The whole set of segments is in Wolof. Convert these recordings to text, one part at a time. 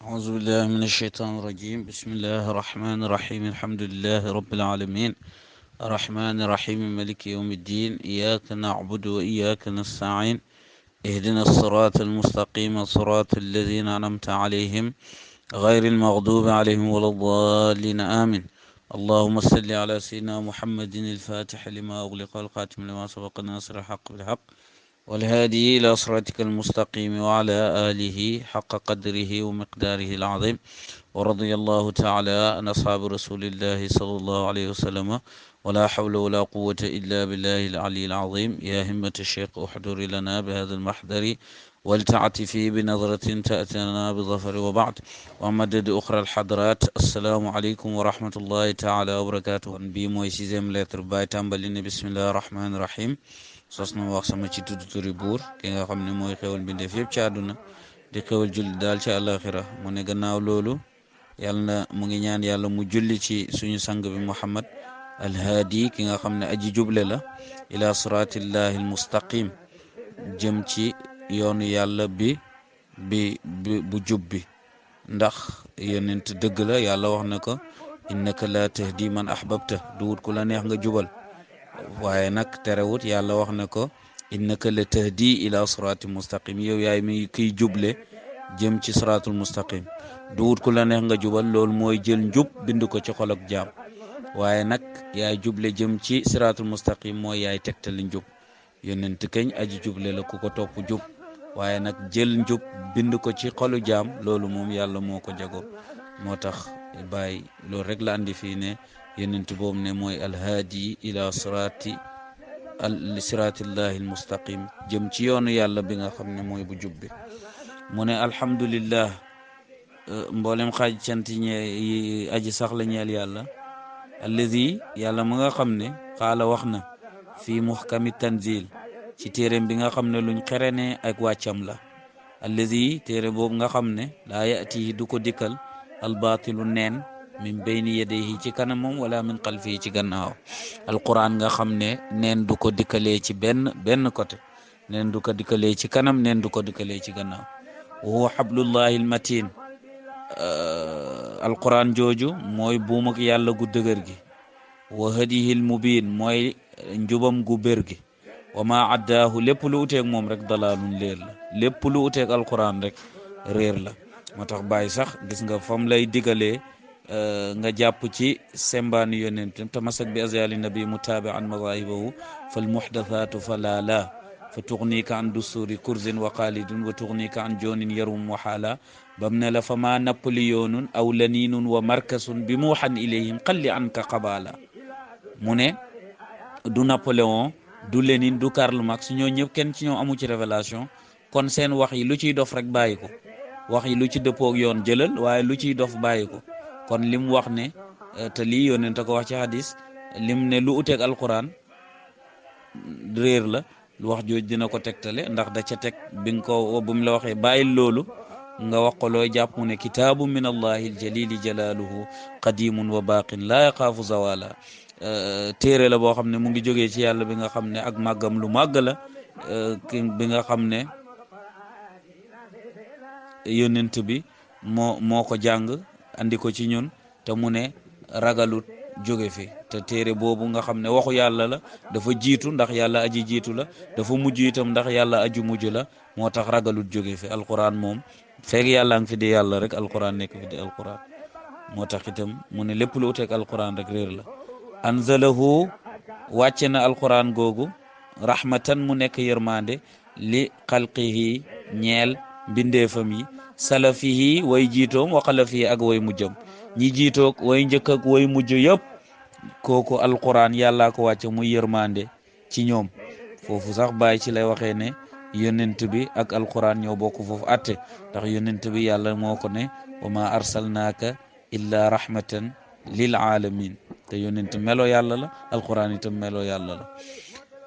أعوذ بالله من الشيطان الرجيم. بسم الله الرحمن الرحيم. الحمد لله رب العالمين الرحمن الرحيم مالك يوم الدين. إياك نعبد وإياك نستعين. اهدنا الصراط المستقيم صراط الذين أنعمت عليهم غير المغضوب عليهم ولا الضالين آمين. اللهم صل على سيدنا محمد الفاتح لما أغلق والخاتم لما سبق الناصر الحق بالحق والهادي إلى صراطك المستقيم وعلى آله حق قدره ومقداره العظيم. ورضي الله تعالى عن أصحاب رسول الله صلى الله عليه وسلم ولا حول ولا قوة إلا بالله العلي العظيم. يا همة الشيخ احضر لنا بهذا المحضر ولتعطفي بنظرة تأتينا بظفر. وبعد ومدد أخرى الحضرات، السلام عليكم ورحمة الله تعالى وبركاته. بي موي سيزيم لتر باي تامبالين. بسم الله الرحمن الرحيم. sos na wax sama ci tuddu turi buur ki nga xam ne mooy xewal mbindeef yëpp ci àdduna di xewal julli daal ci àllaaxira. mu ne gannaaw loolu yàlla na mu ngi ñaan yàlla mu julli ci suñu sang bi Muhammad alhaadi ki nga xam ne aji juble la ila siratillahi almustaqim jëm ci yoonu yàlla bi bu jub bi. ndax yonent dëgg la, yàlla wax na ko innaka la tahdi man ahbabta, duwut ku la neex nga jubal. waaye nag terewut yàlla wax na ko innaka la tahdi ila sirati mustaqim, yow yaay mi kiy juble jëm ci siratul mustaqim. duwut ku la neex nga jubal, loolu mooy jël njub bind ko ci xol ak jaam. waaye nag yaay juble jëm ci siratul mustaqim mooy yaay tegtali njub. yonent keñ aji juble la, ku ko topp jub. waaye nag jël njub bind ko ci xolu jaam, loolu moom yàlla moo ko jago. moo tax bàyyi loolu rek la andi fii ne yonent boobu ne mooy alhaadi ila siratillahi almustaqim, jëm ci yoonu yàlla bi nga xam ne mooy bu jub bi. mu ne alhamdulillah, mboolem xaaj cant yi aji sax la ñeel yàlla. alladi, yàlla mu nga xam ne xaala wax na fii muhkami tanzil, ci téeréem bi nga xam ne luñ xerene ak wàccam la. alladi, téere boobu nga xam ne laa yatihi du ko dikkal albaatilu neen min bayni yadayhi ci kanamam wala min xalfihi ci gannaaw. alquran nga xam ne neen du ko dikkalee ci benn côté, neen du ko dikkalee ci kanam, neen du ko dikkalee ci gannaaw. wa huwa hablullahi almatin, alquran jooju mooy buumuk yàlla gu dëgër gi. wa hadihi almubin, mooy njubam gu bér gi. wa ma addaahu, lépp lu uteeg moom rek dalaalun leer la, lépp lu uteeg alquran rek réer la. moo tax bàyyi sax gis nga fam lay digalee nga jàpp ci sembaani yonent tamasak bi azyali nabi mutabi'an mawahibahu fal muhdathatu falala fa tughnika an dusturi kurzin wa qalidun wa tughnika an jonin yarum wa hala. bam ne la fa ma napoleonun aw laninun wa markasun bi muuhan ilayhim qalli anka qabala. mu ne du Napoléon, du Lénine, du Karl Marx, ñoo ñëpp kenn ci ñoom amu ci révélation. kon seen wax yi lu ciy dof rek bàyyi ko, wax yi lu ci dëppoog yoon jëlal, waaye lu ciy dof bàyyi ko. kon lim wax ne te lii yónnent ko wax ci hadis, lim ne lu uteeg alquran réer la, lu wax jooj dina ko tegtale. ndax da ca teg bi nga ko bu mu la waxee bàyyil loolu nga wax ko looy jàpp mu ne kitaabu min allahi aljalili jalaluhu qadimun wa baqin la yaqaafu zawala. téere la boo xam ne mu ngi jógee ci yàlla bi nga xam ne ak màggam lu màgg la, bi nga xam ne yónnent bi moo ko jàng andi ko ci ñun, te mu ne ragalut jóge fi. te téere boobu nga xam ne waxu yàlla la, dafa jiitu ndax yàlla aji jiitu la, dafa mujj itam ndax yàlla aju mujj la. moo tax ragalut jóge fi. alquran moom feeg yàlla ngi fi di yàlla rek alquran nekk fi di alquran. moo tax itam mu ne lépp lu uteeg alquran rek réer la. anzalahu, wàcce na alquran googu rahmatan, mu nekk yërmande li xalqihi, ñeel mbindeefam yi, salafihi, way jiitoom, wa xalafihi, ak way mujjam. ñi jiitoog way njëkk ak way mujj yëpp kooku alquran yàllaa ko wàcce muy yërmande ci ñoom. foofu sax bàyyi ci lay waxee ne yonent bi ak alquran ñoo bokk foofu atte, ndax yonent bi yàlla moo ko ne wa ma arsalnaaka illa rahmatan lil alamin. te yonent melo yàlla la, alquran itam melo yàlla la.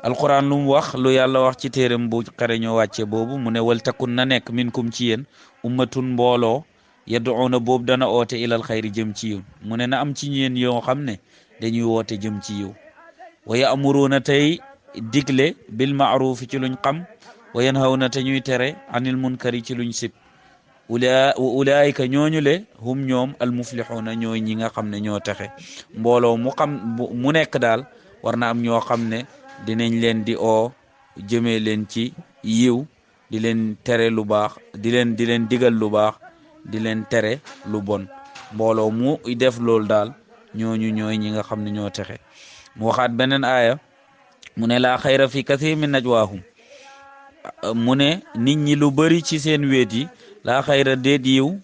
alquran lu mu wax, lu yàlla wax ci téeram bu xare ñoo wàcce boobu, mu ne wal takun na nekk minkum ci yéen ummatun mbooloo yad'una boobu dana oote ilal xayri jëm ci yiw. mu ne na am ci ñeen yoo xam ne dañuy woote jëm ci yiw. wa ya'muruna tey digle bil ma'rufi ci luñ xam, wa yanhawna te ñuy tere anil munkari ci luñ sib. ulaayika ñooñu le hum ñoom almuflixuuna ñooy ñi nga xam ne ñoo texe. mbooloo mu nekk daal war na am ñoo xam ne dinañ leen di oo jëmee leen ci yiw, di leen tere lu baax, di leen digal lu baax, di leen tere lu bon. mbooloo mu def loolu daal ñooñu ñooy ñi nga xam ne ñoo texe. mu waxaat beneen aaya mu ne laa xayra fi kathir min najwaahum, mu ne nit ñi lu bari ci seen wéet yi, laa xayra déet yiw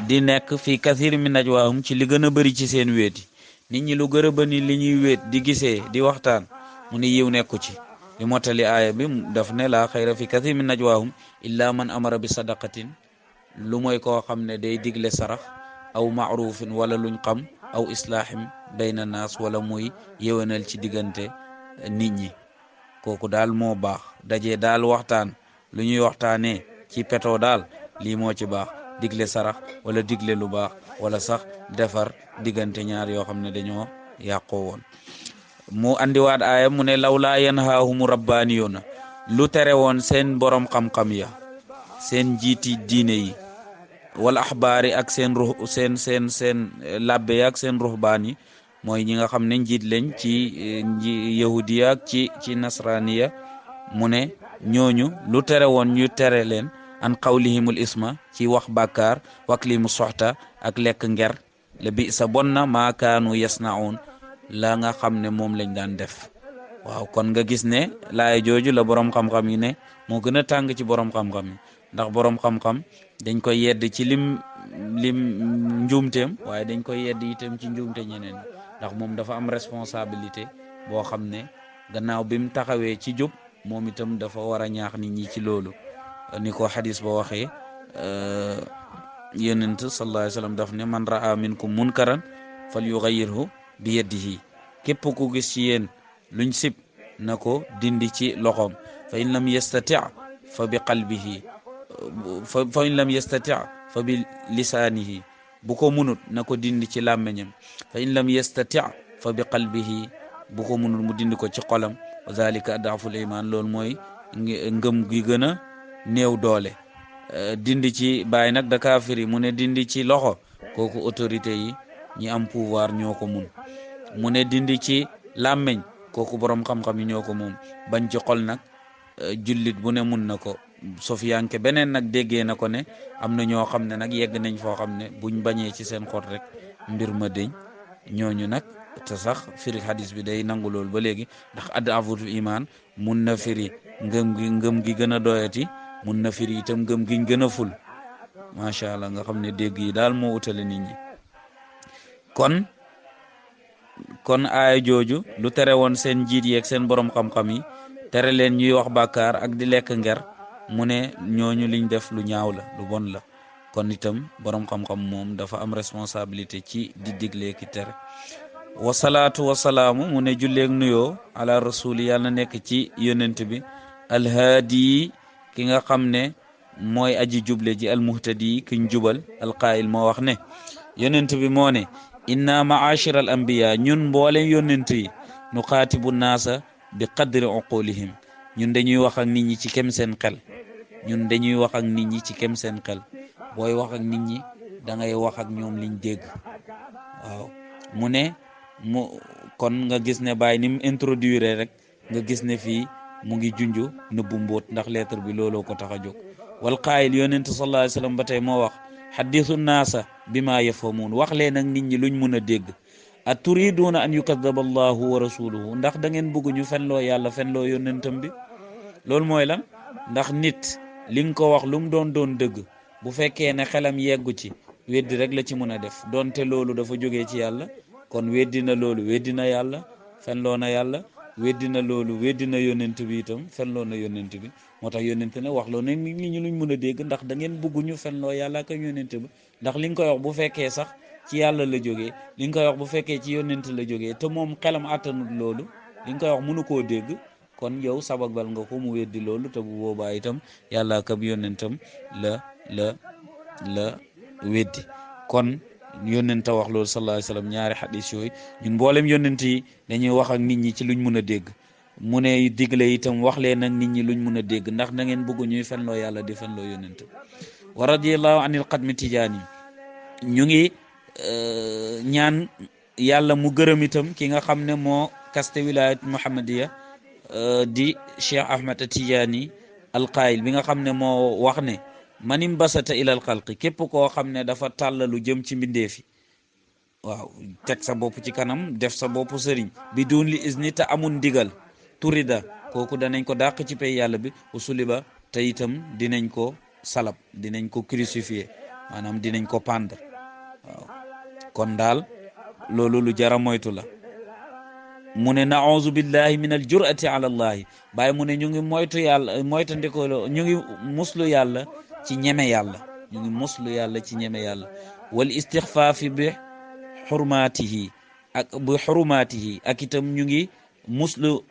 di nekk fi kathir min najwaahum ci li gën a bari ci seen wéet yi. nit ñi lu gën a bari li ñuy wéet di gisee di waxtaan, mu ne yiw nekku ci. li mottali aaya bi daf ne laa xayra fi kathir min najwaahum illa man amara bi sadaqatin, lu mooy koo xam ne day digle sarax, aw maarufin wala luñ xam, aw islaahin bayna naas wala muy yewenal ci diggante nit ñi. kooku daal moo baax. daje daal waxtaan, lu ñuy waxtaanee ci petoo daal lii moo ci baax, digle sarax wala digle lu baax wala sax defar diggante ñaar yoo xam ne dañoo yàqoo woon. mu andiwaat aaya mu ne lawlaa yanhaahumu rabbaaniyuuna, lu tere woon seen borom xam-xam ya, seen njiiti diine yi, wala axbaari ak seen labbe ya ak seen ruhbaan yi, mooy ñi nga xam ne njiit lañ ci yahudiya ak ci nasraniya. mu ne ñooñu lu tere woon ñu tere leen an qawlihimul isma, ci wax bàkkaar, waklimu soxta ak lekk nger, la bi sa bon na maa kaanu yasnaun, la nga xam ne moom lañ daan def. waaw kon nga gis ne laay jooju la borom xam-xam yi ne moo gën a tàng ci borom xam-xam yi, ndax borom xam-xam dañ koy yedd ci lim njuumteem, waaye dañ koy yedd itam ci njuumte ñeneen, ndax moom dafa am responsabilité boo xam ne gannaaw bi mu taxawee ci jub, moom itam dafa war a ñaax nit ñi ci loolu. ni ko xadis ba waxee, yonent sallallahu alayhi wa sallam daf ne man raa minkum munkaran fal yugayyirhu bi yadihi, képp ku gis ci yéen luñ sib na ko dindi ci loxoom. fa in lam yastati fa bi qalbihi, fa in lam yastati fa bi lisaanihi, bu ko munut na ko dindi ci làmmeñam. fa in lam yastati fa bi qalbihi, bu ko munut mu dindi ko ci xolam. wa zalika adaful iman, loolu mooy ngëm gi gën a néew doole. dindi ci bàyyi nag da kaa firi, mu ne dindi ci loxo, kooku autorité yi ñi am pouvoir ñoo ko mun. mu ne dindi ci làmmeñ, kooku borom xam-xam yi ñoo ko moom. bañ ci xol nag jullit bu ne mun na ko. sofiyanke beneen nag déggee na ko ne am na ñoo xam ne nag yegg nañ foo xam ne buñ bañee ci seen xol rek mbir ma deñ. ñooñu nag te sax firi hadis bi day nangu loolu ba léegi, ndax adaful iman mun na firi ngëm gi gën a doyati, mun na firi itam ngëm giñ gën a ful. macha allah, nga xam ne dégg yi daal moo utale nit ñi. kon aaya jooju lu tere woon seen njiit yi ak seen borom xam-xam yi, tere leen ñuy wax bàkkaar ak di lekk nger, mu ne ñooñu liñ def lu ñaaw la, lu bon la. kon itam borom xam-xam moom dafa am responsabilité ci di digle ki tere. wasalaatu wasalaamu, mu ne julleeg nuyoo ala rasuli, yàlla na nekk ci yonent bi, alhaadi, ki nga xam ne mooy aji juble ji, almuhtadi, kiñ jubal. alqaayil moo wax ne, yonent bi moo ne, inna maashira al anbiya, ñun mboolem yonent yi, nu xaatibu naasa bi qadri uqulihim, ñun dañuy wax ak nit ñi ci kem seen xel. ñun dañuy wax ak nit ñi ci kem seen xel. booy wax ak nit ñi da ngay wax ak ñoom liñ dégg. waaw mu ne kon nga gis ne Baay ni mu introduire rek nga gis ne fii mu ngi junju nëbbu mbóot, ndax lettre bi looloo ko tax a jóg. wal qaayil, yonent sallallahu alayhi wa sallam ba tey moo wax, xaddisu naasa bima yafhamuun, wax leen ak nit ñi luñ mun a dégg. a turiduuna an yukadaba allahu wa rasuluhu, ndax da ngeen bëgg ñu fenloo yàlla fenloo yonentam bi. loolu mooy lan? ndax nit li nga ko wax lu mu doon dëgg, bu fekkee ne xelam yeggu ci, weddi rek la ci mën a def. donte loolu dafa jógee ci yàlla, kon weddi na loolu, weddi na yàlla, fenloo na yàlla. weddi na loolu, weddi na yonent bi itam, fenloo na yonent bi. moo tax yonent ne wax loo ne nit ñi luñ mën a dégg, ndax da ngeen bëgg ñu fenloo yàlla ak yonent bi. ndax li nga koy wax bu fekkee sax ci yàlla la jógee, li nga koy wax bu fekkee ci yonent la jógee, te moom xelam àttanut loolu, li nga koy wax mënu koo dégg, kon yow sabagal nga ko mu weddi loolu. te bu boobaa itam yàlla ak yonentam la weddi. kon yonent wax loolu sallallahu alayhi wa sallam. ñaari xadis yooyu, ñun mboolem yonent yi dañuy wax ak nit ñi ci luñ mën a dégg. mu ne digle itam wax leen ak nit ñi luñ mën a dégg, ndax da ngeen bëgg ñuy fenloo yàlla di fenloo yonent. wa radiyallahu anil xadmi tijaani ñu ngi ñaan yàlla mu gërëm itam ki nga xam ne moo kaste wilayat muhammadiya di Cheikh Ahmed Tidiane alqaayil bi nga xam ne moo wax ne manim basata ilal xalqi képp koo xam ne dafa tàllalu jëm ci mbindeefi waaw teg sa bopp ci kanam def sa bopp sëriñ bi duun li isni te amul ndigal turida kooku danañ ko dàq ci pay yàlla bi usuliba te itam dinañ ko salab dinañ ko crucifié maanaam dinañ ko pendre waaw kon daal loolu lu jara moytu la mu ne naouzu billahi min al jurati ala allahi bàyyi mu ne ñu ngi moytu yàlla moytandiko ñu ngi muslu yàlla ci ñeme yàlla ñu ngi muslu yàlla ci ñeme yàlla wal istixfaafi bi xurmaatihi ak itam ñu ngi muslu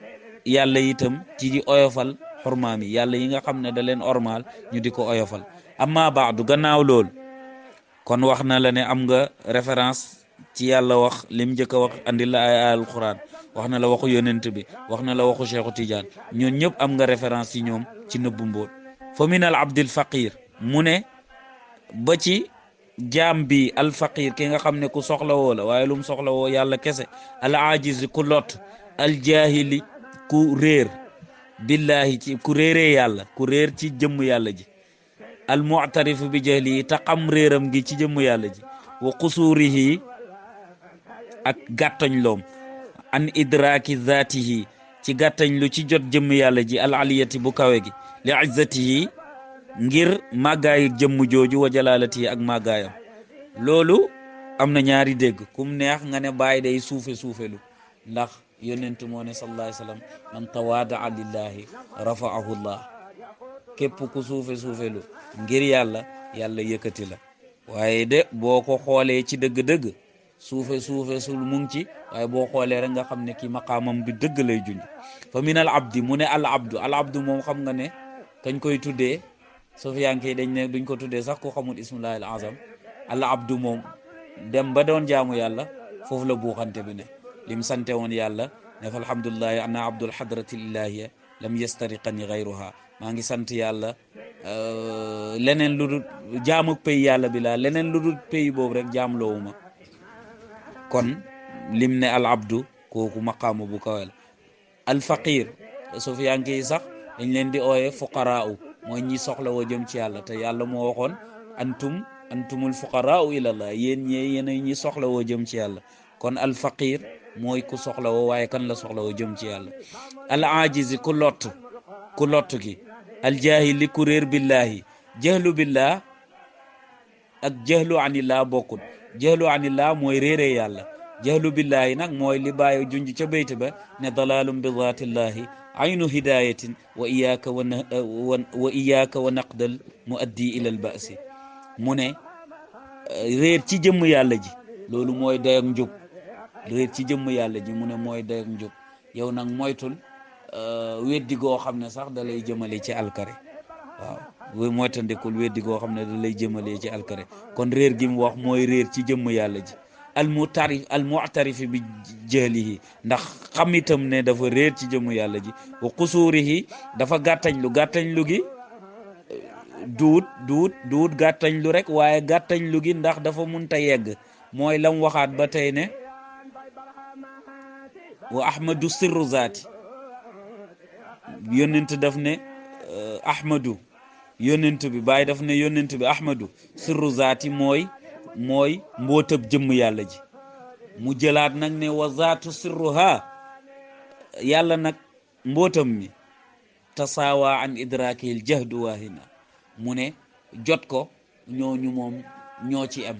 yàlla itam ci di oyofal xurmaam yi yàlla yi nga xam ne da leen ormal ñu di ko oyofal amma baadu gannaaw lool kon wax na la ne am nga référence ci yàlla wax lim njëkk a wax andi la ay alquran wax na la waxu yonent bi wax na la waxu Cheikhu Tidiane ñoon ñëpp am nga référence ci ñoom ci nëbbu mbóot fa min al abdil faqir mu ne ba ci jaam bi al faqir ki nga xam ne ku soxla woo la waaye lu mu soxla woo yàlla kese al ajiz ku lot al jahili ku réer billahi ci ku réeree yàlla ku réer ci jëmm yàlla ji al mu'tarif bi jahli te xam réeram gi ci jëmm yàlla ji wa qusuurihi ak gàttañ loom an idraaki zaatihi ci gàttañ lu ci jot jëmm yàlla ji al aliyati bu kawe gi li izzatihi ngir màggaayu jëmm jooju wa jalaalatihi ak màggaayam loolu am na ñaari dégg kum neex nga ne bàyyi day suufelu ndax yonentu moo ne sallallahu alayhi wa sallam man tawaadaa lillahi rafaahu llah képp ku suufelu ngir yàlla yëkkati la waaye de boo ko xoolee ci dëgg-dëgg suufe sul mu ngi ci waaye boo xoolee rek nga xam ne kii maqaamam bi dëgg lay junj fa min al abdi mu ne al abdu moom xam nga ne kañ koy tuddee sofiyanke yi dañ ne duñ ko tuddee sax ko xamul ismullahi al azam al abdu moom dem ba doon jaamu yàlla foofu la buuxante bi ne lim sante woon yàlla ne fa alhamdulillahi ana abdul hadratil ilahiya lam yastariqani gayruha maa ngi sant yàlla leneen lu dul jaamu pay yàlla bi laa leneen lu dul pay boobu rek jaam loowuma kon lim ne al abdu kooku maqaamu bu kawel al faqir sofiyanke yi sax dañ leen di ooye fuqaraau mooy ñi soxla woo jëm ci yàlla te yàlla moo waxoon antumul fuqaraau ilallah yéen ñi soxla woo jëm ci yàlla kon al faqir mooy ku soxla woo waaye kan la soxla woo jëm ci yàlla al ajizi ku lott ki al jahili ku réer billahi jahlu billah ak jahlu anillah bokkul jahlu anillah mooy réeree yàlla jahlu billahi nag mooy li bàyyi junj ca bayt ba ne dalalum bi zaatillahi aynu hidayatin wa iyaka wa naqdal muaddi ila al ba'si mu ne réer ci jëmm yàlla ji loolu mooy day ak njub réer ci jëmm yàlla ji mu ne mooy day ak njub yow nag moytul weddi goo xam ne sax da lay jëmale ci alkare waaw moytandikul weddi goo xam ne da lay jëmale ci alkare kon réer gi mu wax mooy réer ci jëmm yàlla ji al mu'tarif bi jahlihi ndax xam itam ne dafa réer ci jëmm yàlla ji wa qusuurihi dafa gàttañ lu gi duut gàttañ lu rek waaye gàttañ lu gi ndax dafa munta yegg mooy lam waxaat ba tey ne wa ahmadu sirru zaati yonent daf ne ahmadu yonent bi bàyyi daf ne yonent bi ahmadu sirru zaati mooy mbootab jëmm yàlla ji mu jëlaat nag ne wa zaatu sirruha yàlla nag mbootam mi tasaawa an idrakil jahdu waahina mu ne jot ko ñooñu moom ñoo ci am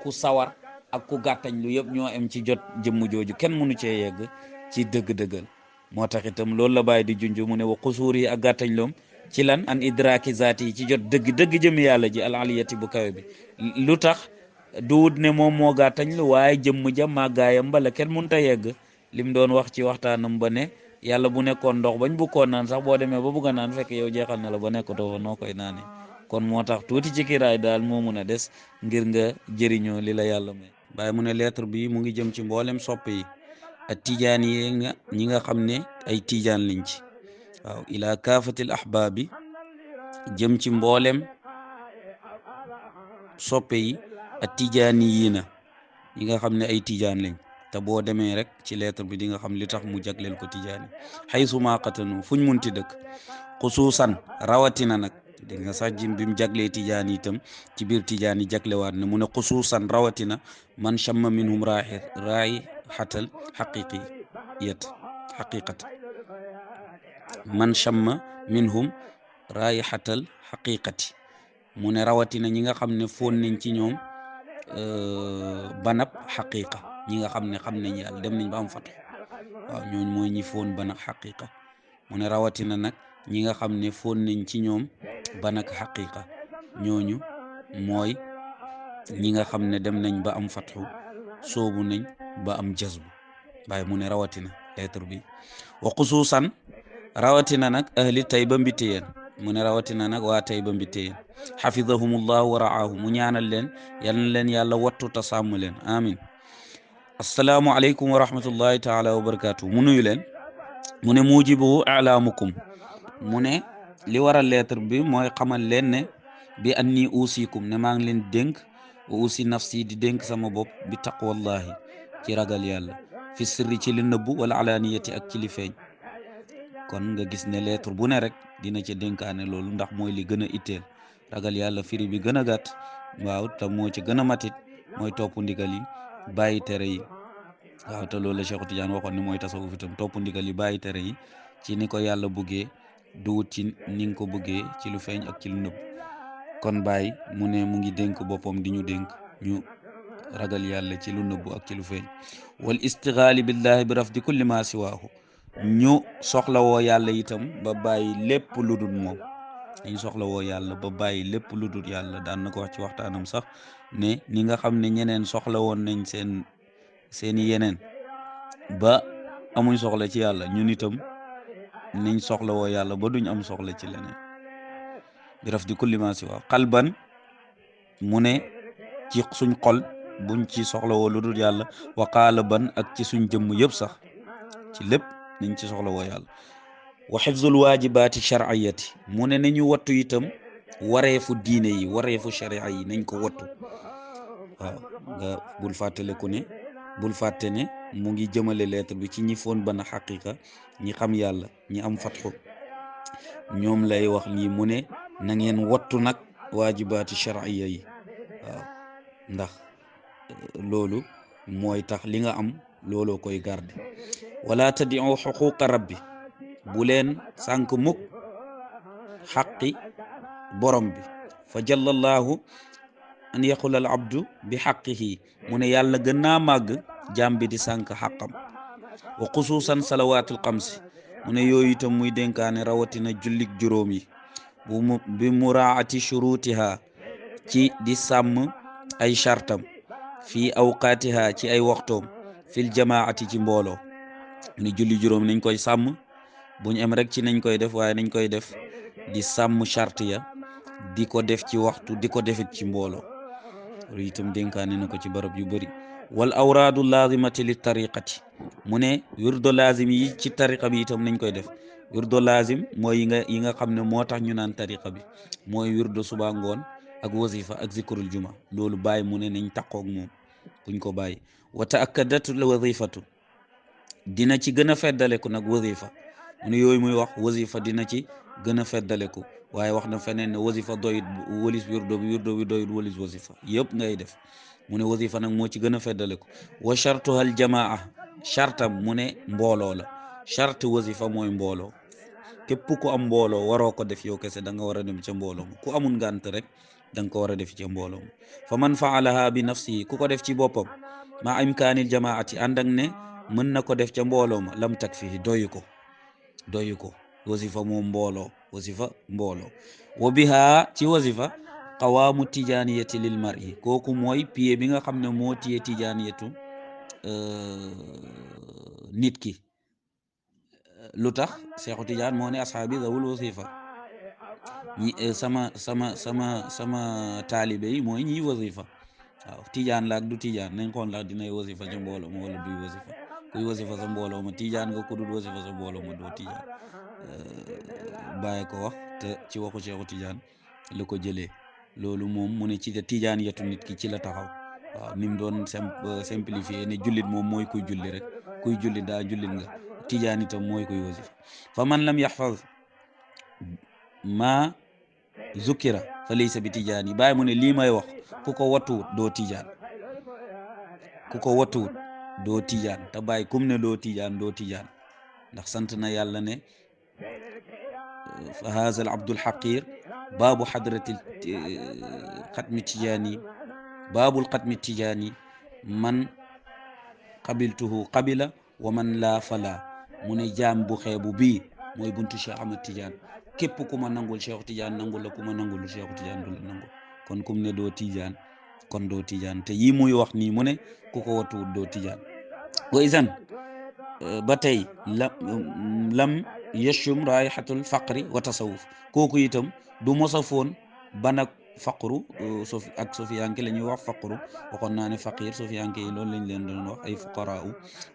ku sawar ak ku gàttañ lu yëpp ñoo am ci jot jëmm jooju kenn mënu cee yegg ci dëgg-dëggal moo tax itam loolu la bàyyi di junj mu ne wa qusuur yi ak gàttañ loom ci lan an idraki zaati yi ci jot dëgg jëm yàlla ji al aliyati bu kawe bi lu tax duut ne moom moo gàttañ lu waaye jëmm ja màggaayam bala kenn mënta yegg lim doon wax ci waxtaanam ba ne yàlla bu nekkoon ndox bañ bukkoon naan sax boo demee ba bugg a naan fekk yow jeexal na la ba nekkatoo fa noo koy naane kon moo tax tuuti ci kiraay daal moo mun a des ngir nga jëriñoo li la yàlla may bàyyi mu ne lettre bi mu ngi jëm ci mboolem sopp yi ak tijaan yi ñi nga xam ne ay tijaan liñ ci waaw ila kaafatil ahbaabi jëm ci mboolem soppe yi ak tijaani yii na yi nga xam ne ay tijaan lañ te boo demee rek ci lettre bi di nga xam li tax mu jagleel ko tijaani xaysuma qatanu fuñ munti dëkk xusuusan rawatina nag di nga sax jim bi mu jaglee tijaan itam ci biir tijaan yi jaglewaat na mu ne xusuusan rawatina man chamma minhum raay xatal xaqiqat man chamma minhum raay xatal xaqiqati mu ne rawatina ñi nga xam ne foon nañ ci ñoom banab xaqiqa ñi nga xam nañ yàlla dem nañ ba am fatu waaw ñooñ mooy ñi foon banab xaqiqa mu ne rawatina nag ñi nga xam ne foon nañ ci ñoom banak xaqiqa ñooñu mooy ñi nga xam ne dem nañ ba am fatxu soobu nañ ba am jazbu waaye mu ne rawatina lettre bi wa xusuusan rawatina nag ahli Tayba Mbiteyeen mu ne rawatina nag waa Tayba Mbiteyeen xafidahumullahu wa raahu mu ñaanal leen yal na leen yàlla wattu ta sàmm leen amin assalaamu aleykum wa rahmatullahi taala wa barakatuh mu nuyu leen mu ne mujibu alaamukum mu ne li waral lettre bi mooy xamal leen ne bi anni usikum ne maa ngi leen dénk wa usi nafsi di dénk sama bopp bi taqwallahi ci ragal yàlla fi sirri ci li nëbbu wala alaaniyati ak ci li feeñ kon nga gis ne lettre bu ne rek dina ci dénkaane loolu ndax mooy li gën a itteel ragal yàlla firi bi gën a gàtt waaw te moo ci gën a matit mooy topp ndigal yi bàyyi tere yi waaw te loolu la Cheikh Tidiane waxoon ni mooy tasawuf itam topp ndigal yi bàyyi tere yi ci ni ko yàlla buggee duwut ci ni nga ko buggee ci lu feeñ ak ci lu nëbb kon bàyyi mu ne mu ngi dénk boppam di ñu dénk ñu ragal yàlla ci lu nëbb ak ci lu feeñ wal istigaali billahi bi rafdi kulli ma siwaahu ñu soxlawoo yàlla itam ba bàyyi lépp lu dul moom dañu soxlawoo yàlla ba bàyyi lépp lu dul yàlla daan na ko wax ci waxtaanam sax ne ni nga xam ne ñeneen soxla woon nañ seeni yeneen ba amuñ soxla ci yàlla ñun itam niñ soxlawoo yàlla ba duñ am soxla ci leneen bi raf di kulli ma si waaw xalban mu ne ci suñ xol buñ ci soxlawoo lu dul yàlla wa qaalaban ak ci suñ jëmm yëpp sax ci lépp niñ ci soxlawoo yàlla wa xifzul waajibaati shar'iyati mu ne nañu wattu itam wareefu diine yi wareefu sharia yi nañ ko wattu waaw nga bul fàttaleku ne bul fàtte ne mu ngi jëmale lettre bi ci ñi foon bana xaqiqa ñi xam yàlla ñi am fatxu ñoom lay wax lii mu ne na ngeen wattu nag waajibaati shar'iyya yi waaw ndax loolu mooy tax li nga am looloo koy garde wala tadiu xuquqa rabbi bu leen sànk mukk xaqi borom bi fa jallallahu an yaqula al abdu bi xaqihi mu ne yàlla gën naa màgg jaam bi di sànk xaqam wa xusuusan salawaatul xamsi mu ne yooyu itam muy dénkaane rawatina jullik juróom yi bi muraati shurutiha ci di sàmm ay chartam fii awqaatiha ci ay waxtoom fil jamaati ci mbooloo mu ne julli juróom nañ koy sàmm buñ em rek ci nañ koy def waaye nañ koy def di sàmm charte ya di ko def ci waxtu di ko defit ci mbooloo loolu itam dénkaane na ko ci barab yu bëri wal awraadu laazimati li tariqati mu ne wirdo laazim yi ci tariqa bi itam nañ koy def wirdo laazim mooy yi nga xam ne moo tax ñu naan tariqa bi mooy wirdo suba ngoon ak wasifa ak zikrul juma loolu bàyyi mu ne nañ taqoog moom buñ ko bàyyi wa taakadatu la wasifatu dina ci gën a feddaleku nag wasifa mu ne yooyu muy wax wasifa dina ci gën a feddaleku waaye wax na feneen ne wasifa doyut walis wirdo bi doyut walis wasifa yëpp ngay def mu ne wasifa nag moo ci gën a feddaleku wa chartuha al jamaa chartam mu ne mbooloo la charte wasifa mooy mbooloo képp ku am mbooloo waroo ko def yow kese da nga war a dem ca mbooloo ma ku amul ngànt rek da nga ko war a def ca mbooloo ma fa man faalaha bi nafsihi ku ko def ci boppam ma imkaanil jamaati ànd ak ne mën na ko def ca mbooloo ma lam takfihi doyu ko wasifa moom mbooloo wasifa mbooloo wa biha ci wasifa qawaamu tijaaniyati lil mar'i kooku mooy pied bi nga xam ne moo tiye tijaaniyatu nit ki lu tax Seexu Tijaan moo ne ashaabi zawul wasifa ñi sama taalibe yi mooy ñiy wasifa waaw tijaan la ak du tijaan nañ xool ndax dinay wasifa ca mbooloo ma wala duy wasifa kuy wasifa sa mbooloo ma tijaan nga ku dul wasifa sa mbooloo ma doo tijaan bàyyi ko wax te ci waxu Seexu Tijaan la ko jëlee loolu moom mu ne ci tijaan yetu nit ki ci la taxaw waaw ni mu doon simplifier ne jullit moom mooy kuy julli rek kuy julli daa jullit nga tijaan itam mooy kuy wasifa fa man lam yaxfaz ma zukira fa laysa bi tijaan yi bàyyi mu ne lii may wax ku ko wattuwut doo tijaan ku ko wattuwut doo tijaan te bàyyi kum ne doo tijaan ndax sant na yàlla ne fa haza al abdul xaqir baabu xadrati xatmi tijaani baabul xatmi tijaani man qabiltuhu qabila wa man laa fala mu ne jaam bu xeebu bii mooy buntu Cheikh Ahmad Tidiane képp ku ma nangul Cheikh Tidiane nangul la ku ma nangul Cheikh Tidiane du la nangul kon kum ne doo tijaan kon doo tijaan te yii muy wax nii mu ne ku ko wattuwut doo tijaan wa isan ba tey lam yashum raihatul faqri wa tasawuf kooku itam du mosa foon banak faqru ak sofiyanke la ñuy wax faqru waxoon naa ne faqir sofiyanke yi loolu lañ leen doon wax ay fuqaraa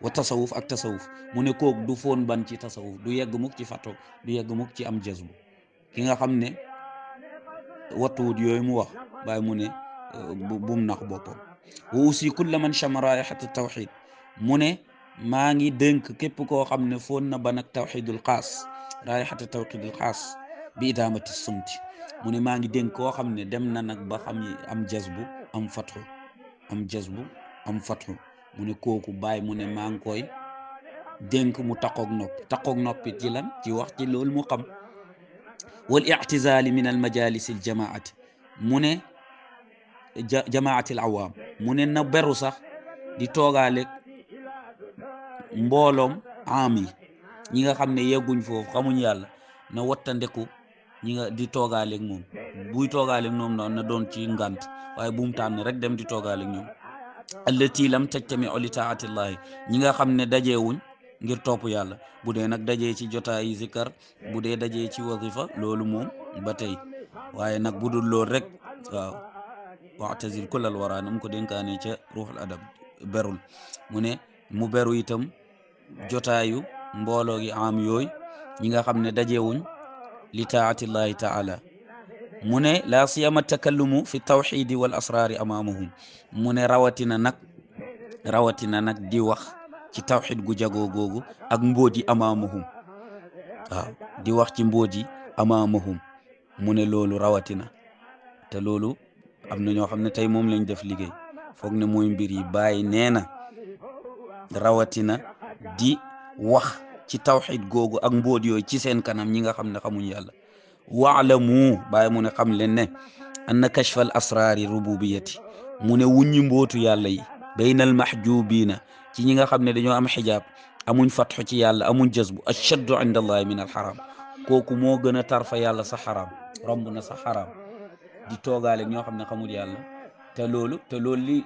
wa tasawuf ak tasawuf mu ne kooku du foon ban ci tasawuf du yegg mukk ci fato du yegg mukk ci am jazbu ki nga xam ne wattuwut yooyu mu wax bàyyi mu ne bum nax boppam wa aussi kulla man chama raihatu tawxid mu ne maa ngi dénk képp koo xam ne foon na ban ak tawxidul xaas raihatu tawxidul xaas bi idaamati sumti mu ne maa ngi dénk koo xam ne dem na nag ba xam am jazbu am fatxu am fatxu mu ne kooku bàyyi mu ne maa ngi koy dénk mu taqoog noppi ci lan ci wax ci loolu mu xam wal i'tizali min al majalis al jamaati mu ne jamaati al awaam mu ne na beru sax di toogaaleeg mbooloom am yi ñi nga xam ne yegguñ foofu xamuñ yàlla na wattandeku ñi nga di toogaaleeg moom buy toogaaleeg ñoom na doon ci ngant waaye bu mu tànn rek dem di toogaaleeg ñoom allati lam tajtami li taatillahi ñi nga xam ne dajeewuñ ngir topp yàlla bu dee nag dajee ci jotaayi zikar bu dee dajee ci wazifa loolu moom ba tey waaye nag bu dul loolu rek waaw wa'tazil kullal wara na mu ko dénkaane ca ruuxul adab berul mu ne mu beru itam jotaayu mbooloo gi am yooyu ñi nga xam ne dajeewuñ li taatillahi taala mu ne la siyama takallumu fi tawxidi wal asraari amaamahum mu ne rawatina nag di wax ci tawxid gu jagoo googu ak mbóot yi amaamahum waaw di wax ci mbóot yi amaamahum mu ne loolu rawatina te loolu am na ñoo xam ne tey moom lañ def liggéey foog ne mooy mbir yi bàyyi nee na rawatina di wax ci tawxid googu ak mbóot yooyu ci seen kanam ñi nga xam ne xamuñ yàlla waalamu bàyyi mu ne xam leen ne anna kashfal asraari rububiyati mu ne wuññi mbootu yàlla yi baynal mahjubina ci ñi nga xam ne dañoo am xijaab amuñ fatxu ci yàlla amuñ jazbu ashaddu inda allahi min alxaram kooku moo gën a tar fa yàlla sa xaram romb na sa xaram di toogaale ñoo xam ne xamul yàlla te loolu li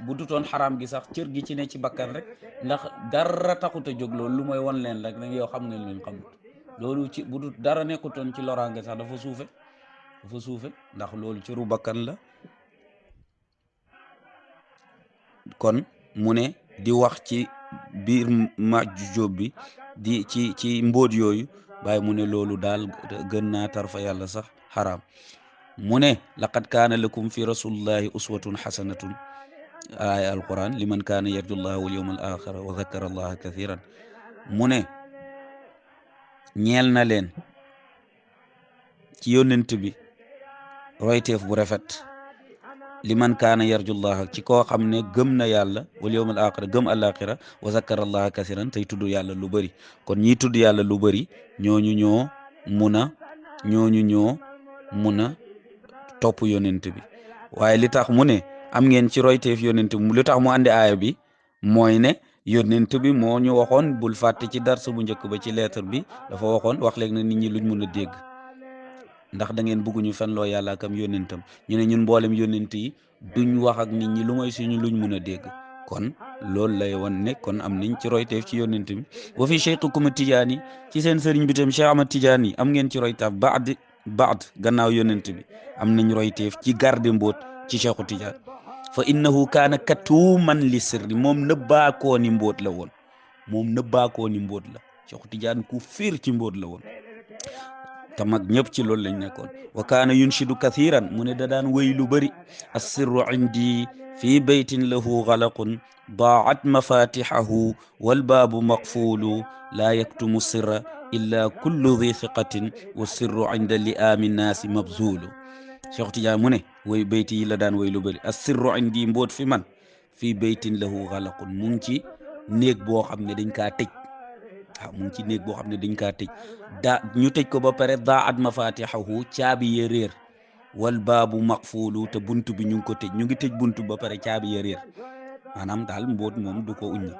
bu dutoon xaram gi sax cër gi ci ne ci bakkan rek ndax dara taxut a jóg loolu lu mooy won leen rek yow xam nga leen xamut loolu ci bu dut dara nekkutoon ci loraange sax dafa suufe ndax loolu cëru bakkan la kon mu ne di wax ci biir majjub bi di ci mbóot yooyu bàyyi mu ne loolu daal gën naa tar fa yàlla sax xaraam mu ne laqad kaana lakum fi rasulillahi uswatun xasanatun aaya alquran liman kaana yarju llaha wal yawma al axira wa zakara allaha kathiran mu ne ñeel na leen ci yónnent bi royteef bu rafet liman kaana yarjullaha ci koo xam ne gëm na yàlla wal yawmal axira gëm alaxira wa zakara allaha kasiran tey tudd yàlla lu bëri kon ñi tudd yàlla lu bëri ñooñu ñoo mun a topp yónnent bi waaye li tax mu ne am ngeen ci royteef yónnent bi li tax mu andi aaya bi mooy ne yónnent bi moo ñu waxoon bul fàtte ci dars bu njëkk ba ci lettre bi dafa waxoon wax léegi na nit ñi luñ mun a dégg ndax da ngeen bëgguñu fen loo yàlla akam yónnentam ñu ne ñun mboolem yónnent yi duñ wax ak nit ñi lu mooy suñu luñ mun a dégg kon loolu lay won ne kon am nañ ci royteef ci yónnent bi wa fi cheikhukum Tijaani ci seen sëriñ bi tam Cheikh Ahmad Tijaani am ngeen ci royteef baad gannaaw yónnent bi am nañ royteef ci garde mbóot ci Cheikhu Tijaan fa innahu kaana katuuman li sirri moom nëbbaakoo ni mbóot la woon Cheikhu Tijaan ku fiir ci mbóot la woon te mag ñëpp ci loolu lañ nekkoon. wa kaana yunshidu kathiran mu ne da daan wéy lu bëri assirru indi fi baytin lahu xalaqun daat mafatixahu walbaabu maqfulu laa yaktumu sirra illa kullu di thiqatin wa sirru inda liaami nnaasi mabzulu. Cheikh Tidiane mu ne woy bayti yi la daan woy lu bëri assirru indi mbóot fi man fii baytin lahu xalaqun mu ngi ci néeg boo xam ne dañ kaa tëj. waaw mu ngi ci néeg boo xam ne dañ kaa tëj ñu tëj ko ba pare daat mafatixahu caabi ya réer wal baabu maqfulu te buntu bi ñu ngi ko tëj ñu ngi tëj buntu ba pare caabi ya réer maanaam daal mbóot moom du ko uññi.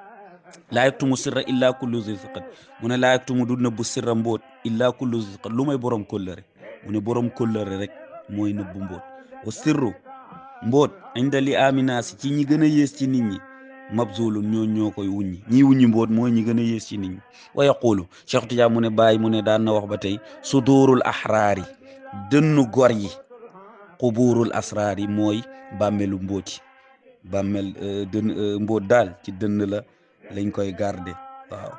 laa yaktumu sirra illa kullu zi siqat mu ne laa yaktumu du nëbbu sirra mbóot illa kullu zi siqat lu may borom kóllëre mu ne borom kóllëre rek mooy nëbbu mbóot wa sirru mbóot inda li aminaasi ci ñi gën a yées ci nit ñi mabzulun ñoo koy wuññi ñi wuññi mbóot mooy ñi gën a yées ci nit ñi. wa yaqulu Cheikh Tidiane mu ne bàyyi mu ne daan na wax ba tey sudurul ahraari dënnu gor yi quburul asraari mooy bàmmelu mbóoti bàmmel mbóot daal ci dënn la lañ koy garder waaw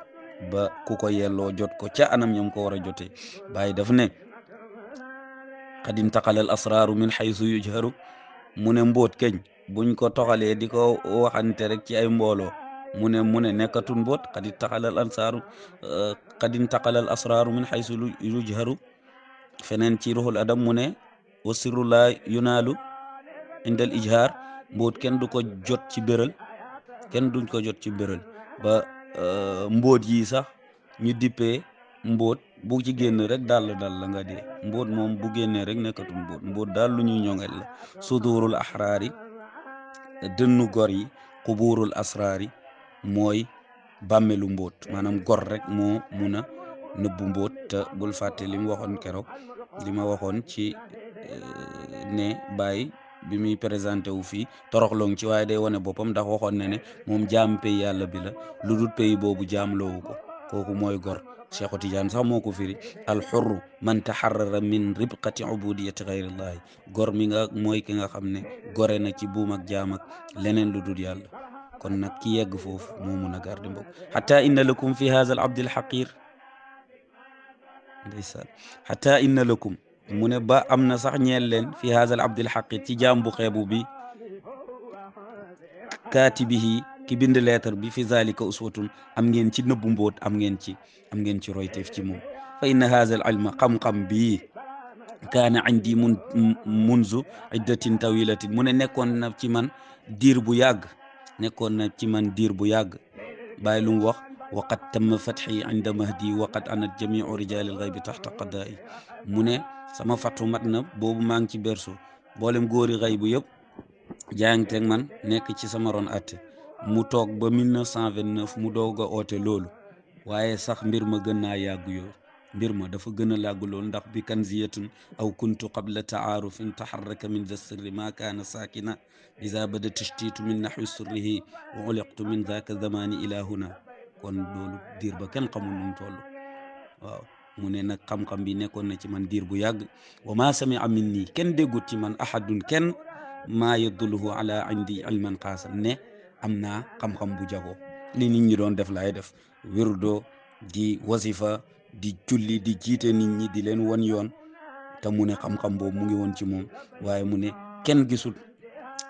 ba ku ko yelloo jot ko ca anam ñam ko war a jotee. bàyyi daf ne qad intaqala al asraaru min haythu yujharu mu ne mbóot keñ buñ ko toxalee di ko waxante rek ci ay mbooloo mu ne nekkatul mbóot qad intaqala al asraaru min haythu yujharu. feneen ci ruhul adam mu ne wa sirru laa yunaalu inda al ijhaar mbóot kenn du ko jot ci béral kenn duñ ko jot ci béral ba mbóot yi sax ñu dippee mbóot bu ci génn rek dal la nga dee mbóot moom bu génnee rek nekkatul mbóot daal lu ñuy ñoŋel la. sudurul ahraari dënnu gor yi quburul asraari mooy bàmmelu mbóot maanaam gor rek moo mun a nëbbu mbóot te bul fàtte li mu waxoon keroog li ma waxoon ci ne Baye bi muy présenté wu fii toroxlong ci waaye day wane boppam ndax waxoon na ne moom jaam pays yàlla bi la lu dul pays boobu jaam loowu ko kooku mooy gor. Cheikh Tidiane sax moo ko firi alxurru man taxarrara min ribqati ubudiyati xayrillahi gor mi nga mooy ki nga xam ne gore na ci buum ak jaam ak leneen lu dul yàlla. kon nag ki yegg foofu moo mun a garde mbokk xata inna lakum fi haza al abdi al xaqir ndeysaan xata inna lakum mu ne ba am na sax ñeel leen fi haza al abdi al xaqir ci jaam bu xeebu bi kaatibihi ki bind lettre bi fi zalika uswatun am ngeen ci nëbbu mbóot am ngeen ci royteef ci moom. fa inna haza al ilma xam-xam bii kaana indi munzu iddatin tawilatin mu ne nekkoon na ci man diir bu yàgg bàyyi lu mu wax waqad tamma fatxi inda mahdi waqad anat jamiu rijalil xaybi taxta qadaa'i mu ne sama fatu mat na boobu maa ngi ci berso boolem góori xay bu yëpp jaayanteeg man nekk ci sama ron atte mu toog ba 1929 mu doog a oote loolu waaye sax mbir ma gën naa yàgg yooyu mbir ma dafa gën a làgg loolu ndax bi kanziyatun aw kuntu qabla taarufin taxarraka min da sirri ma kaana saakina iza bada tashtitu min naxwi sirrihi wa uliqtu min daka zamani ila huna kon loolu diir ba kenn xamul nu mu toll waaw mu ne nag xam-xam bi nekkoon na ci man diir bu yàgg wa ma samia min nii kenn déggut ci man ahadun kenn maa yadulluhu ala indi ilman xaasan ne am naa xam-xam bu jagoo li nit ñi doon def laay def wirdo di wasifa di julli di jiite nit ñi di leen wan yoon te mu ne xam-xam boobu mu ngi woon ci moom waaye mu ne kenn gisul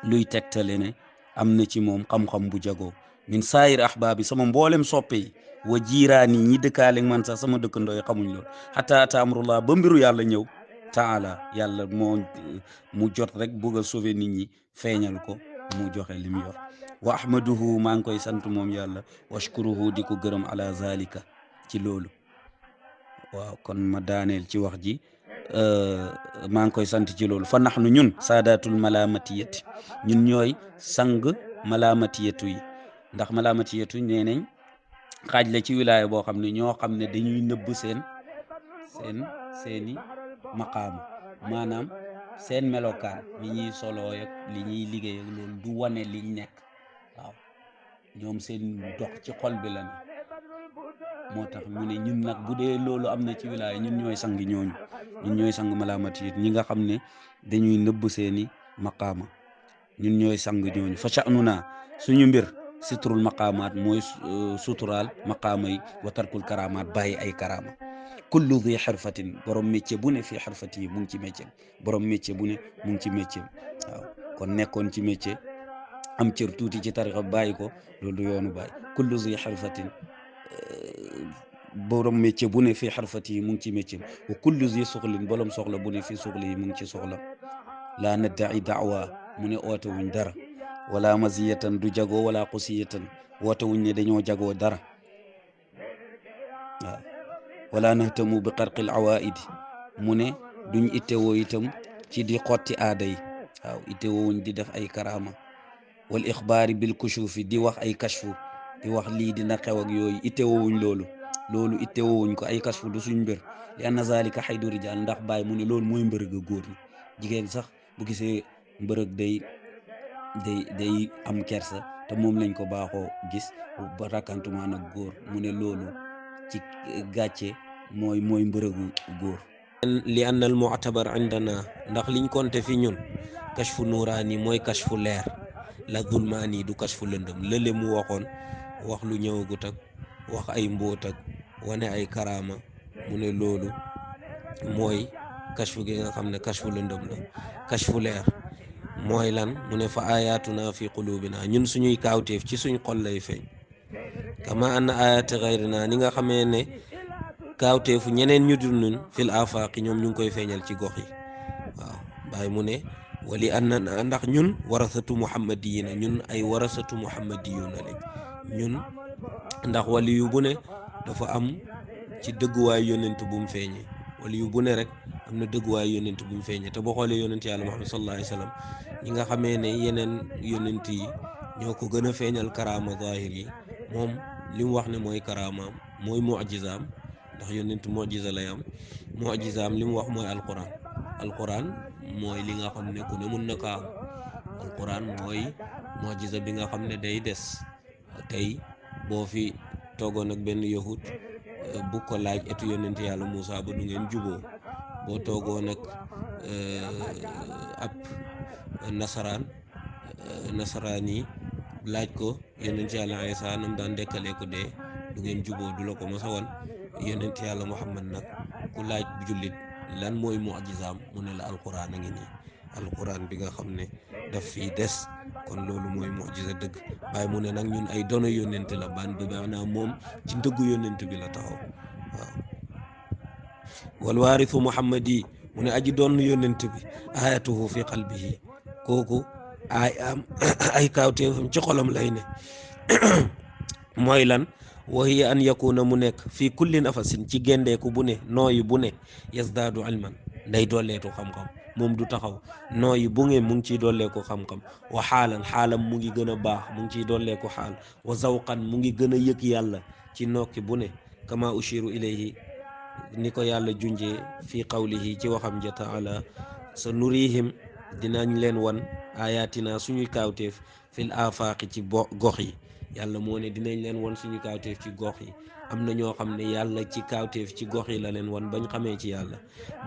luy tegtale ne am na ci moom xam-xam bu jagoo min saayir ahbaabi sama mboolem soppe yi wa jiiraani ñi dëkkaale man sax sama dëkkandoo yi xamuñ loolu xata ata amrullah ba mbiru yàlla ñëw taala yàlla mu jot rek bëgg a sauver nit ñi feeñal ko mu joxe li mu yor wa ahmaduhu maa ngi koy sant moom yàlla washkuruhu di ko gërëm ala zalika ci loolu waaw kon ma daaneel ci wax ji maa ngi koy sant ci loolu fa nax nu ñun saadatul malamatiyati ñun ñooy sang malamatiyatu yi ndax malamatiyatu nee nañ xaaj la ci wilaaya boo xam ne ñoo xam ne dañuy nëbb seeni maqaama maanaam seen melokaan li ñuy soloo ak li ñuy liggéey ak loolu du wane liñ nekk waaw ñoom seen dox ci xol bi la ne moo tax mu ne ñun nag bu dee loolu am na ci wilaaya ñun ñooy sang ñooñu ñun ñooy sang malaamati ñi nga xam ne dañuy nëbb seeni maqaama ñun ñooy sang ñooñu fa sha'nuna suñu mbir sitrul maqaamaat mooy suturaal maqaama yi wa tarkul karamaat bàyyi ay karama kullu dhi xirfatin borom métier bu ne fii xirfati yi mu ngi ci métier borom métier bu ne mu ngi ci métier waaw kon nekkoon ci métier am cër tuuti ci tarixa bàyyi ko loolu du yoonu bàyyi kullu dhi xirfatin borom métier bu ne fii xirfati yi mu ngi ci métier wa kullu dhi suxlin borom soxla bu ne fii suxli yi mu ngi ci soxla laa naddaci daawa mu ne oote wuñ dara wala maziyatan du jagoo wala xusiyatan woote wuñ ne dañoo jagoo dara waaw wala nahtamu bi xarqil awaidi mu ne duñ ittewoo itam ci di xotti aada yi waaw ittewoo wuñ di def ay karaama wal ixbaari bil kushufi di wax ay kashfu di wax lii dina xew ak yooyu ittewoo wuñ loolu ittewoo wuñ ko ay kashfu du suñ mbir li anna zalika xaydu rijal ndax bàyyi mu ne loolu mooy mbërëg a góor ñi jigéen sax bu gisee mbërëg day am kersa te moom lañ ko baaxoo gis ba rakkantuma nag góor mu ne loolu ci gàcce mooy mbërëgu góor li anna al mu'tabar indana ndax liñ konte fi ñun kashfu nuuraani mooy kashfu leer la zulmaani du kashfu lëndëm lële mu waxoon wax lu ñëwagut ak wax ay mbóot ak wane ay karaama mu ne loolu mooy kashfu gi nga xam ne kashfu lëndëm la kashfu leer mooy lan mu ne fa ayatuna fi qulubina ñun suñuy kaawteef ci suñ xol lay feeñ kama anna ayati gayrina ni nga xamee ne kaawteefu ñeneen ñu dul ñun fil afaqi ñoom ñu ngi koy feeñal ci gox yi waaw bàyyi mu ne wali anna ndax ñun warasatu muhammadiyina ñun ay warasatu muhammadiyuna lañ ñun ndax wali yu bu ne dafa am ci dëgguwaay yonent bu mu feeñee wali yu bu ne rek am na dëgguwaay yonent bu mu feeñee te boo xoolee yonent yàlla Muhammad sallallahu alayhi wa sallam ñi nga xamee ne yeneen yonent yi ñoo ko gën a feeñal karaama zahir yi moom li mu wax ne mooy karaamaam mooy mu'jizaam ndax yonent mu'jiza lay am mu'jizaam li mu wax mooy alquran mooy li nga xam ne ku ne mun na kaa am alquran mooy mu'jiza bi nga xam ne day des tey boo fi toogoon ak benn yahud bu ko laaj etu yonent yàlla Moussa ba du ngeen juboo boo toogoon ak ab nasaraan yi laaj ko yonent yàlla Isa nam daan dekkalee ko dee du ngeen juboo du la ko mos a wan yonent yàlla Muhammad nag ku laaj jullit lan mooy mu'jizaam mu ne la alquran a ngi nii alquran bi nga xam ne daf fii des kon loolu mooy mu'jiza dëgg waaye mu ne nag ñun ay dono yónnent la ban bi maanaam moom ci ndëggu yónnent bi la taxaw waaw wal waarithu muhammadi mu ne aji doon yónnent bi ayatuhu fi qalbihi kooku ay kaawteefam ci xolam lay ne mooy lan wa hiya an yakuna mu nekk fii kulli nafasin ci gendeeku bu ne nooyi bu ne yasdaadu ilman nday dooleetu xam-xam moom du taxaw nooyi bu ngeen mu ngi ciy dolleeku xam-xam wa xaalam mu ngi gën a baax mu ngi ciy dolleeku xaal wa zawqan mu ngi gën a yëg yàlla ci nokki bu ne kama ushiru ilayhi ni ko yàlla junjee fii qawlihi ci waxam ja taala sa nurihim dinañ leen wan ayatina suñuy kaawteef fil afaaqi ci gox yi yàlla moo ne dinañ leen wan suñu kaawteef ci gox yi am na ñoo xam ne yàlla ci kaawteef ci gox yi la leen wan bañ xamee ci yàlla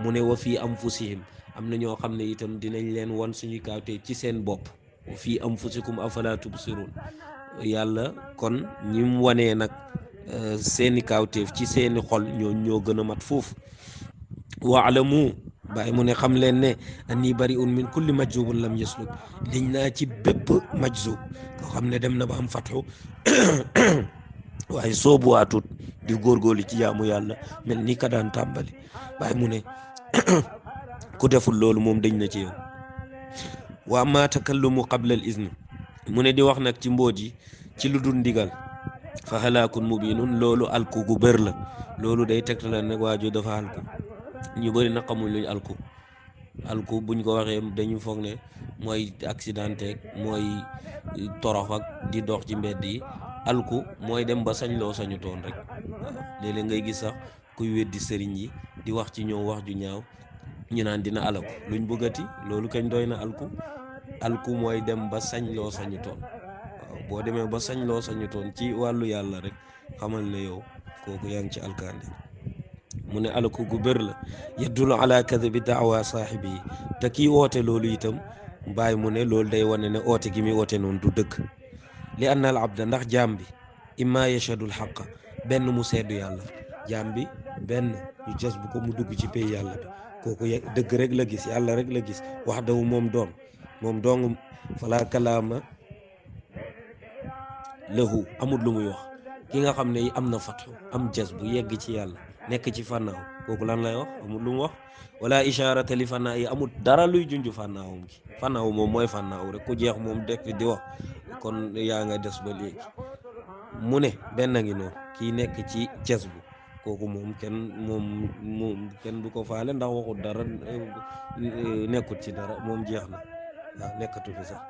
mu ne wa fii anfusihim am na ñoo xam ne itam dinañ leen wan suñu kaawteef ci seen bopp wa fii anfusikum afala tubsirun yàlla kon ñi mu wanee nag seeni kaawteef ci seeni xol ñoo gën a mat foofu waalamu bàyyi mu ne xam leen ne anni bari'un min kulli majzubun lam yasluk liñ naa ci bépp majzub koo xam ne dem na ba am fatxu waaye soobuwaatut di góorgóorlu ci jaamu yàlla mel ni ka daan tàmbali bàyyi mu ne ku deful loolu moom dañ na ci yow wa amma takallumu qabla al izni mu ne di wax nag ci mbóot yi ci lu dul ndigal fa halaakun mubinun loolu alku gu bër la loolu day tegtale nag waaju dafa alku ñu bëri na xamuñ luñ alku buñ ko waxee dañu foog ne mooy accidenté mooy torox ak di dox ci mbedd yi alku mooy dem ba sañ loo sañu toon rek waaw léeg-léeg ngay gis sax kuy weddi sëriñ yi di wax ci ñoom wax ju ñaaw ñu naan dina alaku luñ bëggati loolu kañ doy na alku mooy dem ba sañ loo sañu toon waaw boo demee ba sañ loo sañu toon ci wàllu yàlla rek xamal ne yow kooku yaa ngi ci alkaande mu ne alku gu bër la yaddulu ala kadabi daawa saaxibi yi te kii woote loolu itam bàyyi mu ne loolu day wane ne oote gi muy oote noonu du dëgg li anna al abda ndax jaam bi imma yashadul xaqa benn mu seddu yàlla jaam bi benn ñu jas bu ko mu dugg ci pay yàlla bi kooku dëgg rek la gis, yàlla rek la gis wax dawu moom dong fala kalaama lahu amul lu muy wax. ki nga xam ne am na fatxu am jas bu yegg ci yàlla nekk ci fànnaaw kooku lan lay wax, amul lu mu wax. wala isharata li fànnaa yi amul dara luy junj fànnaawum gi. fànnaaw moom mooy fànnaaw rek ku jeex moom dekk di wax kon yaa nga des ba léegi. mu ne benn ngi noonu kii nekk ci jas bu kooku moom kenn du ko faale ndax waxul dara, nekkut ci dara moom jeex na waaw nekkatu fi sax.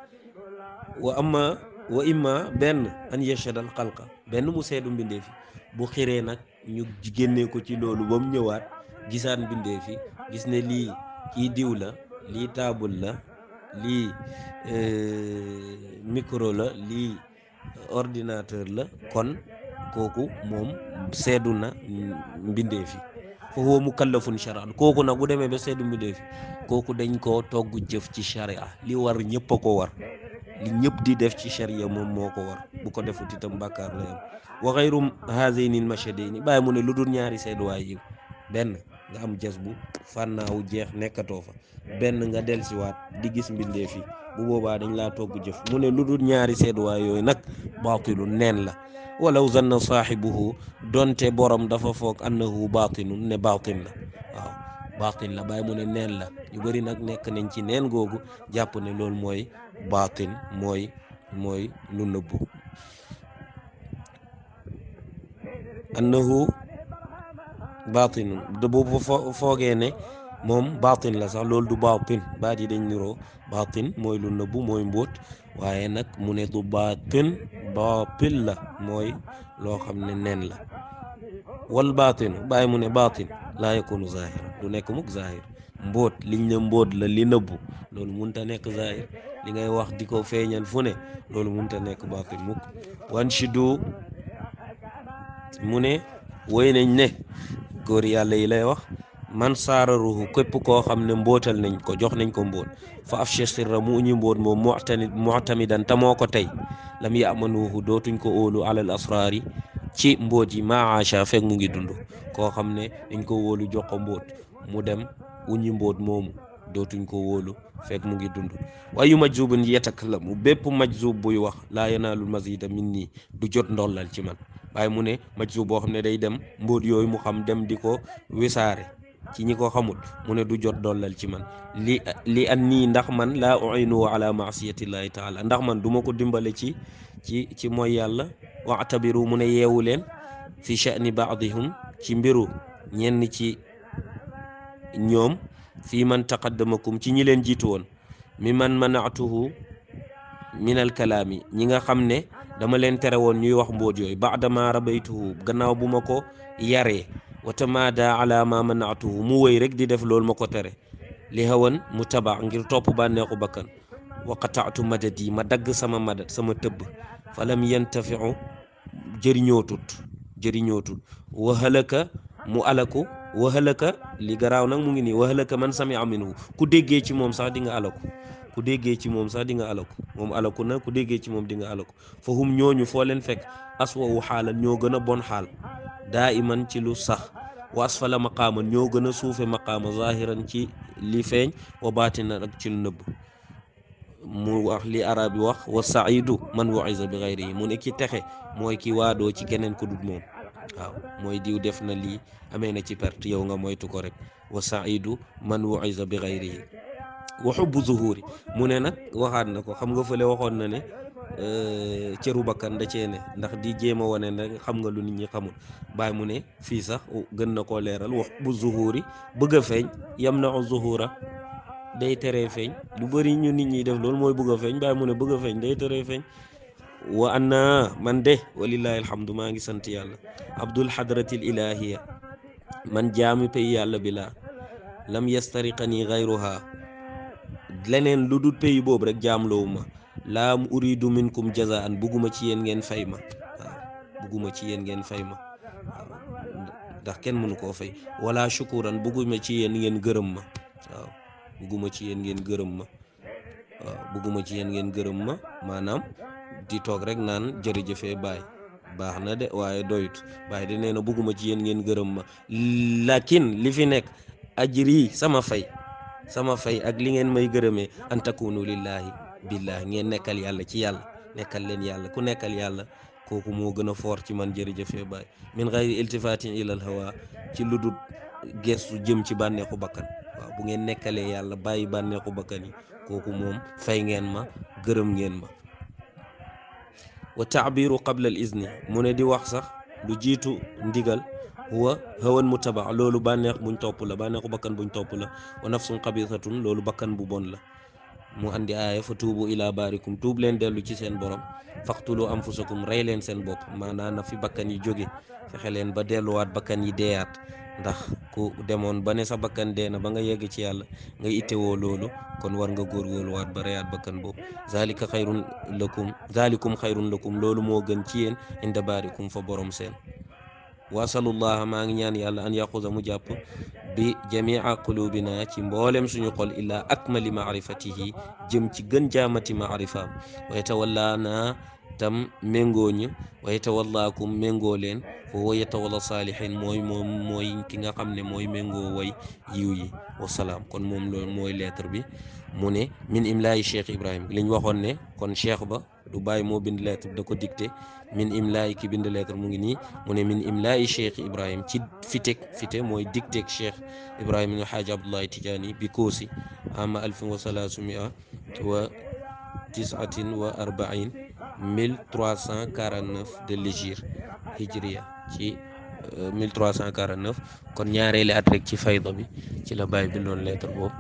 wa imma benn an yashadal xalqa benn mu seedu mbindeefi bu xiree nag ñu génnee ko ci loolu ba mu ñëwaat gisaat mbindeefi gis ne lii kii diw la, lii taabul la, lii micro la, lii ordinateur la, kon kooku moom seedu na mbindeefi fa huwa mukallafun shar'an. kooku nag bu demee ba seedu mbindeefi kooku dañ koo togg jëf ci sharia, li war ñëpp a ko war, li ñëpp di def ci sharia moom moo ko war, bu ko defut itam bàkkaar la yam. wa xayru haazayni al-mashhadayni bàyyi mu ne lu dul ñaari seeduwaay yi, benn nga am jas bu fànnaawu jeex nekkatoo fa, benn nga delsiwaat di gis mbindeef yi, bu boobaa dañ laa togg jëf. mu ne lu dul ñaari seeduwaay yooyu nag baatilu neen la. walaw zanna saaxibuhu donte borom dafa foog annahu baatinun ne baatin la, waaw baatin la. bàyyi mu ne neen la. ñu bëri nag nekk nañ ci neen googu jàpp ne loolu mooy baatin, mooy lu nëbbu. annahu baatinun de boobu foogee ne moom baatin la sax loolu du baatin, baat yi dañ niroo. baatin mooy lu nëbbu, mooy mbóot, waaye nag mu ne du baatin, baatil la, mooy loo xam ne neen la. wal baatinu bàyyi mu ne baatin laa yakunu zahir, du nekk mukk zahir. mbóot liñ ne mbóot la, li nëbbu, loolu munta nekk zahir. li ngay wax di ko feeñal fu ne, loolu munta nekk baatin mukk. wanshidu mu ne woy nañ ne góor yàlla yi lay wax, man saararuhu képp koo xam ne mbootal nañ ko, jox nañ ko mbóot, fa afsha sirra mu uñi mbóot moom mu'tamidan te moo ko tey, lam ya'manuhu dootuñ ko óolu alal asraari ci mbóot yi maasha fekk mu ngi dund. koo xam ne dañ ko wóolu jox ko mbóot mu dem uñi mbóot moomu, dootuñ ko wóolu fekk mu ngi dund. waayu majzubun yatakallamu bépp majzub buy wax laa yanaalul mazida min nii du jot ndollal ci man. waaye mu ne majzub boo xam ne day dem mbóot yooyu mu xam dem di ko wisaare ci ñi ko xamul, mu ne du jot dollal ci man. li an nii ndax man laa uinuhu ala maasiyatillahi taala, ndax man du ma ko dimbale ci mooy yàlla. wa atabiru mu ne yeewu leen fi sha'ni baadihum ci mbiru ñenn ci ñoom, fii man taqaddamakum ci ñi leen jiitu woon, mi man manaatuhu min al kalaami ñi nga xam ne dama leen tere woon ñuy wax mbóot yooyu, baadama rabaytuhu gannaaw bu ma ko yaree, wa tamaada ala ma manaatuhu mu wëy rek di def loolu ma ko tere, li hawan mu taba ngir topp bànneexu bakkan. wa qataatu madadi ma dagg sama madad sama tëbb, falam yantafiu jëriñootut wa halaka mu alaku, wa halaka li garaaw nag mu ngi nii, wa halaka man sami'a minhu ku déggee ci moom sax di nga alaku, ku déggee ci moom sax di nga alaku, moom alaku na ku déggee ci moom di nga alaku. fa hum ñooñu foo leen fekk aswawu xaalan ñoo gën a bon xaal, daa iman ci lu sax, wa asfala maqaaman ñoo gën a suufe maqaama, zahiran ci li feeñ, wa baatinan ak ci lu nëbb. mu wax li arab yi wax, wa saidu man wa'iza bi ghayrihi mu ne ki texe mooy ki waadoo ci keneen ku dul moom. waaw mooy diw def na lii amee na ci perte, yow nga moytu ko rek. wa saidu man wa'iza bi ghayrihi wa hubbu zuhuri mu ne nag waxaat na ko, xam nga fële waxoon na ne cëru bakkan da cee ne, ndax di jéem a wane ne xam nga lu nit ñi xamul. bàyyi mu ne fii sax gën na koo leeral, wa hubbu zuhuri bëgg a feeñ, yamna'u zuhura day teree feeñ. lu bëri ñu nit ñi def loolu mooy bëgg a feeñ. bàyyi mu ne bëgg a feeñ day teree feeñ. wa anna man de walillahi alhamdu maa ngi sant yàlla, abdul hadratil ilahiya man jaami pay yàlla bi laa, lam yastariqani gayruha leneen lu dul pay boobu rek jaamloowu ma. laam uridu minkum jazaan bugguma ci yéen ngeen fay ma, waaw bugguma ci yéen ngeen fay ma, waaw ndax kenn mënu koo fay. wala shukuran bugguma ci yéen ngeen gërëm ma, waaw bugguma ci yéen ngeen gërëm ma, waaw bugguma ci yéen ngeen gërëm ma, maanaam di toog rek naan jërëjëfee baay, baax na de waaye doyut waaye de nee na bugguma ci yéen ngeen gërëm ma lakin li fi nekk ajri sama fay ak li ngeen may gërëmee an takunu lillahi billahi ngeen nekkal yàlla ci yàlla nekkal leen yàlla ku nekkal yàlla kooku moo gën a foor ci man jërëjëfee baay min gayri iltifatin ilal hawa ci lu dul gestu jëm ci bànneexu bakkan waaw bu ngeen nekkalee yàlla bàyyi bànneexu bakkan yi kooku moom fay ngeen ma gërëm ngeen ma wa taabiru qabla al izni mu ne di wax sax lu jiitu ndigal huwa hawan mutaba loolu bànneex buñ topp la bànneexu bakkan buñ topp la wa nafsun xabisatun loolu bakkan bu bon la mu andi aaya fa tuubu ila baarikum tuub leen dellu ci seen borom faqtulu anfusakum rey leen seen bopp maanaam na fi bakkan yi jóge fexe leen ba delluwaat bakkan yi deeyaat ndax ku demoon ba ne sa bakkan dee na ba nga yegg ci yàlla nga ittewoo loolu kon war nga góorgóorluwaat ba reyaat bakkan boobu zalikum xayrun lakum loolu moo gën ci yéen inda baarikum fa borom seen wasalullah maa ngi ñaan yàlla an yaquza mu jàpp bi jamia qulubina ci mboolem suñu xol illa akmali maarifatihi jëm ci gën jaamati maarifaam wa yatawallana tam méngoo ñu wa yatawallaakum méngoo leen fa wa yatawalla saalihin mooy ki nga xam ne mooy méngoo way yiw yi wasalaam kon moom loolu mooy lettre bi mu ne min imlaayi cheikh ibrahim liñ waxoon ne kon cheikh ba du bàyyi moo bind lettre da ko dicté min imlaayi ki bind lettre mu ngi nii mu ne min imlaayi cheikh ibrahim ci fite mooy dicté cheikh ibrahim ibn haaji abdullahi tijaani bi koosi ama 1349 de l'hégire hijriya ci 1349 kon ñaareeli at rek ci fayda bi ci la bàyyi bindoon lettre boobu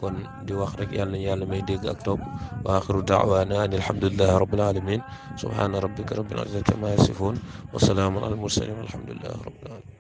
kon di wax rek yàlla na yàlla may dégg ak topp wa axiru daawaana an alhamdulillahi rabbil alamin subhana rabbika rabbil izzati amma yasifun wa salaamun alal mursalin walhamdulillahi rabbil alamin